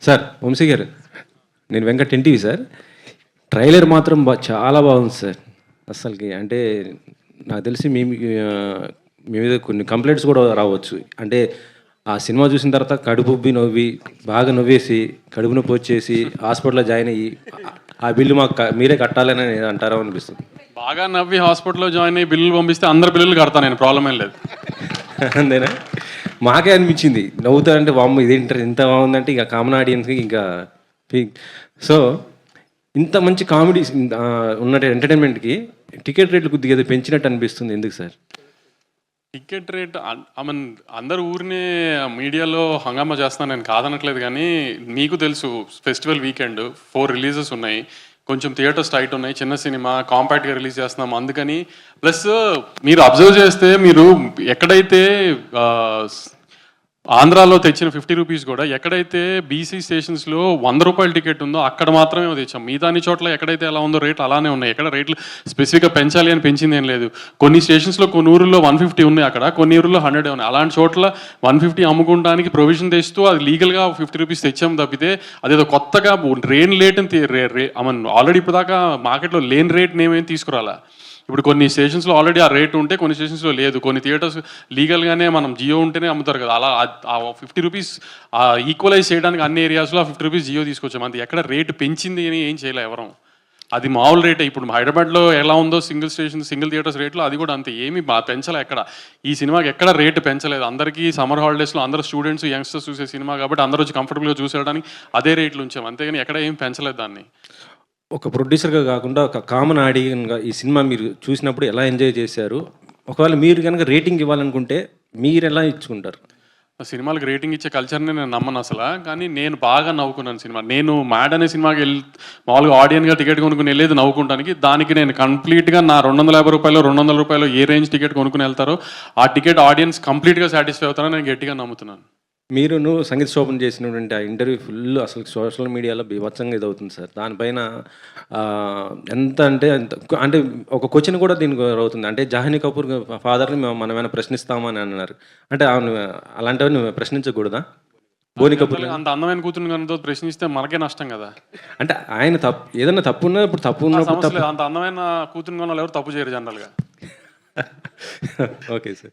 Sir Vamsi గారు, నేను Venkat NTV sir. Trailer మాత్రం చాలా బాగుంది సార్. అస్సలకి అంటే నాకు తెలిసి మీ మీద కొన్ని కంప్లైంట్స్ కూడా రావచ్చు. అంటే ఆ సినిమా చూసిన తర్వాత కడుపు ఉబ్బి నవ్వి బాగా నవ్వేసి కడుపు నొప్పి వచ్చేసి హాస్పిటల్లో జాయిన్ అయ్యి ఆ బిల్లు మాకు మీరే కట్టాలని అంటారా అనిపిస్తుంది. బాగా నవ్వి హాస్పిటల్లో జాయిన్ అయ్యి బిల్లులు పంపిస్తే అందరు బిల్లులు కడతాను, నేను ప్రాబ్లం ఏం లేదు. అంతేనా? మాకే అనిపించింది నవ్వుతారంటే వామ్మ ఇదేంటారు ఇంత బాగుందంటే ఇంకా కామన్ ఆడియన్స్కి ఇంకా సో ఇంత మంచి కామెడీ ఉన్న ఎంటర్టైన్మెంట్కి టికెట్ రేట్లు కొద్దిగా ఏదో పెంచినట్టు అనిపిస్తుంది. ఎందుకు sir ticket rate I mean అందరు ఊరినే మీడియాలో హంగామా చేస్తాను, నేను కాదనట్లేదు. కానీ మీకు తెలుసు ఫెస్టివల్ వీకెండ్ 4 రిలీజెస్ ఉన్నాయి, కొంచెం థియేటర్స్ టైట్ ఉన్నాయి, చిన్న సినిమా కాంపాక్ట్గా రిలీజ్ చేస్తున్నాం అందుకని. ప్లస్ మీరు అబ్జర్వ్ చేస్తే మీరు ఎక్కడైతే ఆంధ్రాలో తెచ్చిన 50 రూపీస్ కూడా ఎక్కడైతే బీసీ స్టేషన్స్లో 100 రూపాయల టికెట్ ఉందో అక్కడ మాత్రమే తెచ్చాం. మిగతా అన్ని చోట్ల ఎక్కడైతే ఎలా ఉందో రేట్లు అలానే ఉన్నాయి. ఎక్కడ రేట్లు స్పెసిఫిక్గా పెంచాలి అని పెంచింది ఏం లేదు. కొన్ని స్టేషన్స్లో కొన్ని ఊరుల్లో 150 ఉన్నాయి, అక్కడ కొన్ని ఊరుల్లో 100 ఉన్నాయి. అలాంటి చోట్ల 150 అమ్ముకోవడానికి ప్రొవిజన్ తెస్తూ అది లీగల్గా 50 రూపీస్ తెచ్చాము తప్పితే అదేదో కొత్తగా లేని రేట్ అని ఆల్రెడీ ఇప్పుడు దాకా మార్కెట్లో లేని రేట్ నేమేం తీసుకురాలా. ఇప్పుడు కొన్ని స్టేషన్స్లో ఆల్రెడీ ఆ రేట్ ఉంటే కొన్ని స్టేషన్స్లో లేదు. కొన్ని థియేటర్స్ లీగల్గానే మనం జియో ఉంటేనే అమ్ముతారు కదా, అలా ఆ 50 రూపీస్ ఈక్వలైజ్ చేయడానికి అన్ని ఏరియాస్లో ఆ 50 రూపీస్ జియో తీసుకొచ్చాం. అంతే, ఎక్కడ రేటు పెంచింది అని ఏం చేయలే ఎవరం. అది మామూలు రేటే. ఇప్పుడు హైదరాబాద్లో ఎలా ఉందో సింగిల్ థియేటర్స్ రేట్లు అది కూడా అంతే, ఏమి పెంచలే ఎక్కడ. ఈ సినిమాకి ఎక్కడ రేటు పెంచలేదు. అందరికీ సమ్మర్ హాలిడేస్లో అందరూ స్టూడెంట్స్ యంగ్స్టర్స్ చూసే సినిమా కాబట్టి అందరూ వచ్చి కంఫర్టబుల్గా చూసేయడానికి అదే రేట్లు ఉంచాం, అంతేగాని ఎక్కడ ఏం పెంచలేదు దాన్ని. ఒక ప్రొడ్యూసర్గా కాకుండా ఒక కామన్ ఆడియన్గా ఈ సినిమా మీరు చూసినప్పుడు ఎలా ఎంజాయ్ చేశారు? ఒకవేళ మీరు కనుక రేటింగ్ ఇవ్వాలనుకుంటే మీరు ఎలా ఇచ్చుకుంటారు? సినిమాలకు రేటింగ్ ఇచ్చే కల్చర్ని నేను నమ్మను అసలు. కానీ నేను బాగా నవ్వుకున్నాను సినిమా. నేను మ్యాడ్ అనే సినిమాకి మామూలుగా ఆడియన్గా టికెట్ కొనుక్కుని వెళ్ళేది నవ్వుకుంటానికి. దానికి నేను కంప్లీట్గా నా 250 రూపాయలు 200 రూపాయలు ఏ రేంజ్ టికెట్ కొనుక్కుని వెళ్తారో ఆ టికెట్ ఆడియన్స్ కంప్లీట్గా సాటిస్ఫై అవుతారని నేను గట్టిగా నమ్ముతున్నాను. నువ్వు సంగీత శోభన్ చేసినటువంటి ఆ ఇంటర్వ్యూ ఫుల్ అసలు సోషల్ మీడియాలో బీభత్సంగా ఇదవుతుంది సార్. దానిపైన ఎంత అంటే అంటే ఒక క్వశ్చన్ కూడా దీనికి అవుతుంది. అంటే జాహ్నవి కపూర్ ఫాదర్ని మనం ఏమైనా ప్రశ్నిస్తామని అన్నారు. అంటే అలాంటివి నువ్వు ప్రశ్నించకూడదా? బోని కపూర్ అంత అందమైన కూతురు కనుక ప్రశ్నిస్తే మనకే నష్టం కదా. అంటే ఆయన తప్పు ఏదైనా తప్పు ఉన్నా ఇప్పుడు తప్పు ఉన్నప్పుడు అంత అందమైన కూతురు కొన్న ఎవరు తప్పు చేయరు జనరల్గా. Okay sir.